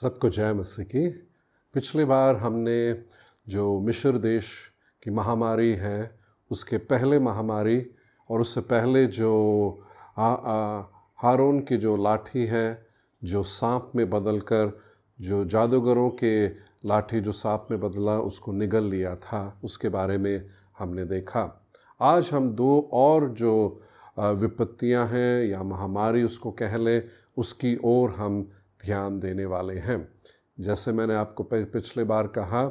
सबको जय मसीह की। पिछली बार हमने जो मिस्र देश की महामारी है उसके पहले महामारी और उससे पहले जो हारून की जो लाठी है जो सांप में बदलकर, जो जादूगरों के लाठी जो सांप में बदला उसको निगल लिया था, उसके बारे में हमने देखा। आज हम दो और जो विपत्तियां हैं या महामारी उसको कह लें, उसकी ओर हम ध्यान देने वाले हैं। जैसे मैंने आपको पिछले बार कहा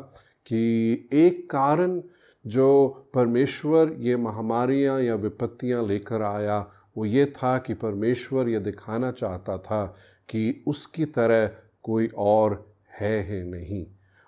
कि एक कारण जो परमेश्वर ये महामारियां या विपत्तियां लेकर आया वो ये था कि परमेश्वर ये दिखाना चाहता था कि उसकी तरह कोई और है ही नहीं।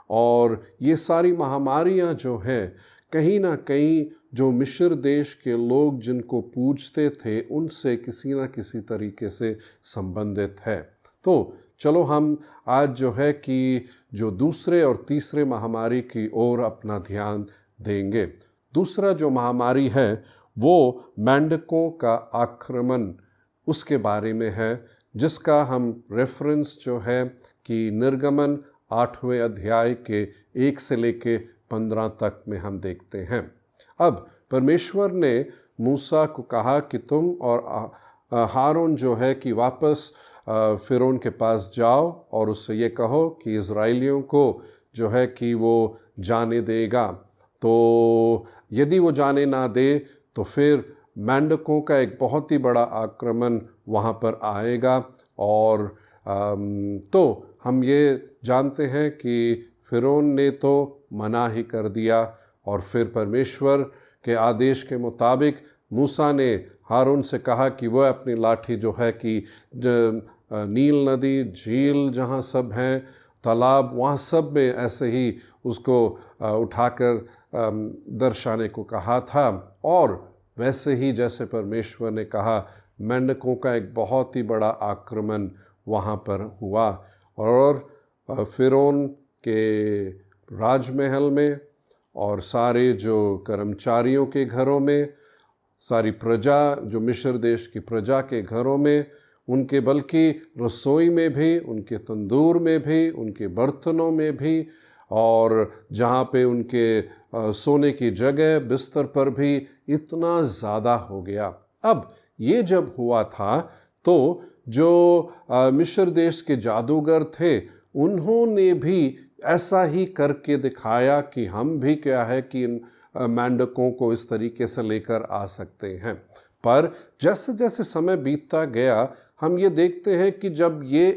और ये सारी महामारियां जो हैं कहीं ना कहीं जो मिस्र देश के लोग जिनको पूजते थे उनसे किसी न किसी तरीके से संबंधित है। तो चलो हम आज जो है कि जो दूसरे और तीसरे महामारी की ओर अपना ध्यान देंगे। दूसरा जो महामारी है वो मेंढकों का आक्रमण, उसके बारे में है, जिसका हम रेफरेंस जो है कि निर्गमन 8वें अध्याय के 1 से लेके 15 तक में हम देखते हैं। अब परमेश्वर ने मूसा को कहा कि तुम और हारून जो है कि वापस फिरौन के पास जाओ और उससे ये कहो कि इज़राइलियों को जो है कि वो जाने देगा। तो यदि वो जाने ना दे तो फिर मेंढकों का एक बहुत ही बड़ा आक्रमण वहाँ पर आएगा। और तो हम ये जानते हैं कि फिरौन ने तो मना ही कर दिया और फिर परमेश्वर के आदेश के मुताबिक मूसा ने हारून से कहा कि वह अपनी लाठी जो है कि नील नदी, झील जहाँ सब हैं, तालाब, वहाँ सब में ऐसे ही उसको उठाकर दर्शाने को कहा था। और वैसे ही जैसे परमेश्वर ने कहा, मेंढकों का एक बहुत ही बड़ा आक्रमण वहाँ पर हुआ और फिरौन के राजमहल में और सारे जो कर्मचारियों के घरों में, सारी प्रजा जो मिस्र देश की प्रजा के घरों में, उनके बल्कि रसोई में भी, उनके तंदूर में भी, उनके बर्तनों में भी, और जहाँ पे उनके सोने की जगह बिस्तर पर भी इतना ज़्यादा हो गया। अब ये जब हुआ था तो जो मिस्र देश के जादूगर थे उन्होंने भी ऐसा ही करके दिखाया कि हम भी क्या है कि इन मेंढकों को इस तरीके से लेकर आ सकते हैं। पर जैसे जैसे समय बीतता गया हम ये देखते हैं कि जब ये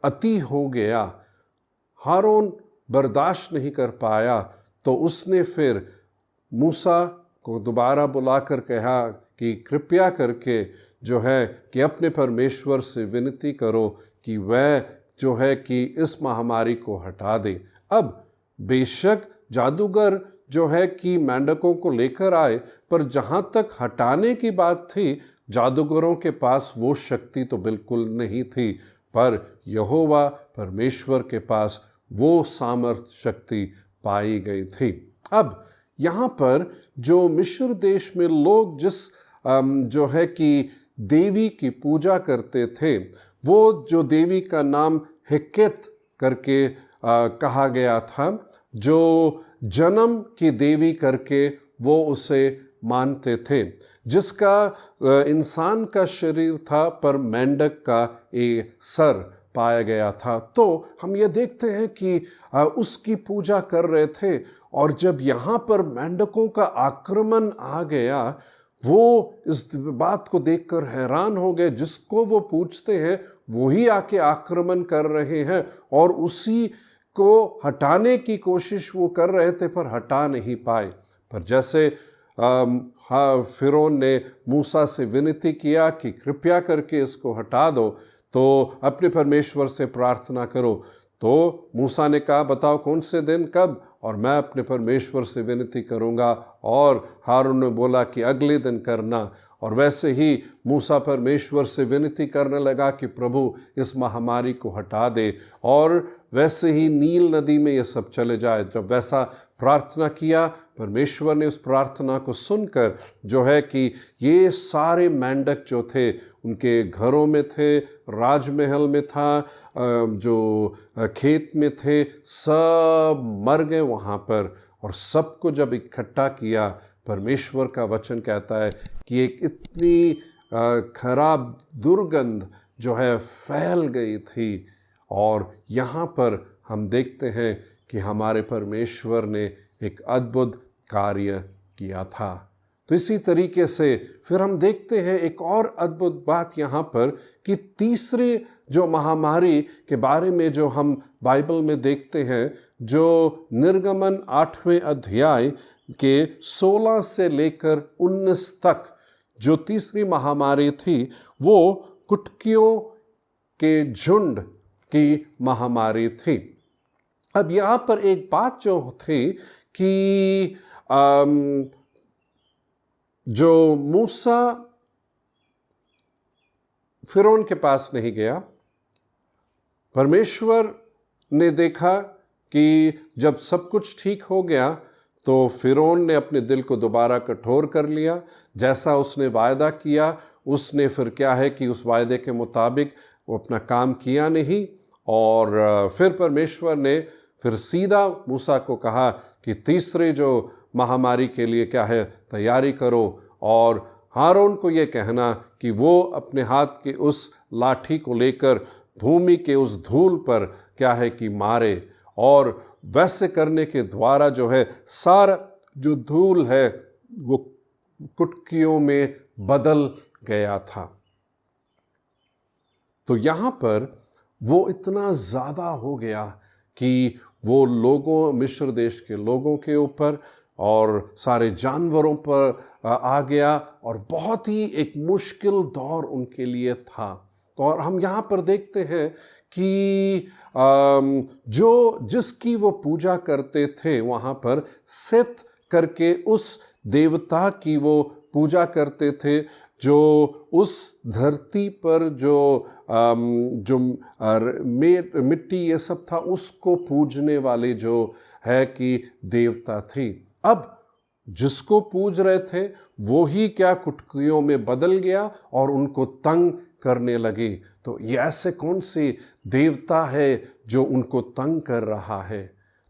अति हो गया, हारून बर्दाश्त नहीं कर पाया, तो उसने फिर मूसा को दोबारा बुलाकर कहा कि कृपया करके जो है कि अपने परमेश्वर से विनती करो कि वह जो है कि इस महामारी को हटा दे। अब बेशक जादूगर जो है कि मेंढकों को लेकर आए, पर जहाँ तक हटाने की बात थी जादूगरों के पास वो शक्ति तो बिल्कुल नहीं थी, पर यहोवा परमेश्वर के पास वो सामर्थ्य शक्ति पाई गई थी। अब यहाँ पर जो मिस्र देश में लोग जिस जो है कि देवी की पूजा करते थे, वो जो देवी का नाम हेकेत करके कहा गया था, जो जन्म की देवी करके वो उसे मानते थे, जिसका इंसान का शरीर था पर मेंढक का एक सर पाया गया था। तो हम ये देखते हैं कि उसकी पूजा कर रहे थे। और जब यहाँ पर मेंढकों का आक्रमण आ गया, वो इस बात को देखकर हैरान हो गए, जिसको वो पूछते हैं वही आके आक्रमण कर रहे हैं और उसी को हटाने की कोशिश वो कर रहे थे पर हटा नहीं पाए। पर जैसे फिरौन ने मूसा से विनती किया कि कृपया करके इसको हटा दो, तो अपने परमेश्वर से प्रार्थना करो, तो मूसा ने कहा बताओ कौन से दिन, कब, और मैं अपने परमेश्वर से विनती करूँगा। और हारून ने बोला कि अगले दिन करना। और वैसे ही मूसा परमेश्वर से विनती करने लगा कि प्रभु इस महामारी को हटा दे, और वैसे ही नील नदी में ये सब चले जाए। जब वैसा प्रार्थना किया, परमेश्वर ने उस प्रार्थना को सुनकर जो है कि ये सारे मेंढक जो थे उनके घरों में थे, राजमहल में था, जो खेत में थे, सब मर गए वहाँ पर। और सबको जब इकट्ठा किया, परमेश्वर का वचन कहता है कि एक इतनी खराब दुर्गंध जो है फैल गई थी। और यहाँ पर हम देखते हैं कि हमारे परमेश्वर ने एक अद्भुत कार्य किया था। तो इसी तरीके से फिर हम देखते हैं एक और अद्भुत बात यहाँ पर कि तीसरे जो महामारी के बारे में जो हम बाइबल में देखते हैं, जो निर्गमन 8वें अध्याय के 16 से लेकर 19 तक जो तीसरी महामारी थी, वो कुटकियों के झुंड की महामारी थी। अब यहाँ पर एक बात जो थी कि जो मूसा फिरौन के पास नहीं गया, परमेश्वर ने देखा कि जब सब कुछ ठीक हो गया तो फिरौन ने अपने दिल को दोबारा कठोर कर लिया। जैसा उसने वायदा किया, उसने फिर क्या है कि उस वायदे के मुताबिक वो अपना काम किया नहीं। और फिर परमेश्वर ने फिर सीधा मूसा को कहा कि तीसरे जो महामारी के लिए क्या है तैयारी करो, और हारून को ये कहना कि वो अपने हाथ के उस लाठी को लेकर भूमि के उस धूल पर क्या है कि मारे। और वैसे करने के द्वारा जो है सारा जो धूल है वो कुटकियों में बदल गया था। तो यहाँ पर वो इतना ज़्यादा हो गया कि वो लोगों, मिस्र देश के लोगों के ऊपर और सारे जानवरों पर आ गया, और बहुत ही एक मुश्किल दौर उनके लिए था। तो और हम यहाँ पर देखते हैं कि जो जिसकी वो पूजा करते थे, वहाँ पर सेत करके उस देवता की वो पूजा करते थे, जो उस धरती पर जो मिट्टी ये सब था उसको पूजने वाले जो है कि देवता थी। अब जिसको पूज रहे थे वो ही क्या कुटकियों में बदल गया और उनको तंग करने लगी। तो ये ऐसे कौन से देवता है जो उनको तंग कर रहा है?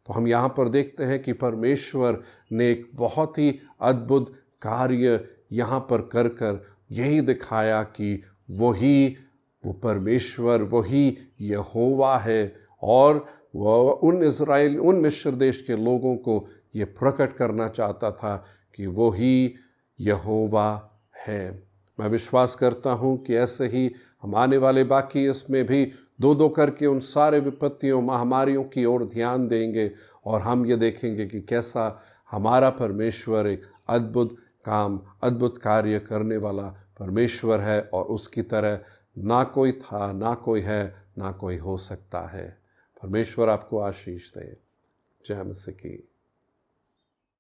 तो हम यहाँ पर देखते हैं कि परमेश्वर ने एक बहुत ही अद्भुत कार्य यहाँ पर कर कर यही दिखाया कि वो परमेश्वर, वही यहोवा है, और वह उन मिस्र देश के लोगों को ये प्रकट करना चाहता था कि वही यहोवा है। मैं विश्वास करता हूँ कि ऐसे ही हम आने वाले बाकी इसमें भी दो दो करके उन सारे विपत्तियों, महामारियों की ओर ध्यान देंगे, और हम ये देखेंगे कि कैसा हमारा परमेश्वर एक अद्भुत काम, अद्भुत कार्य करने वाला परमेश्वर है, और उसकी तरह ना कोई था, ना कोई है, ना कोई हो सकता है। परमेश्वर आपको आशीष दे। जय मसीह की।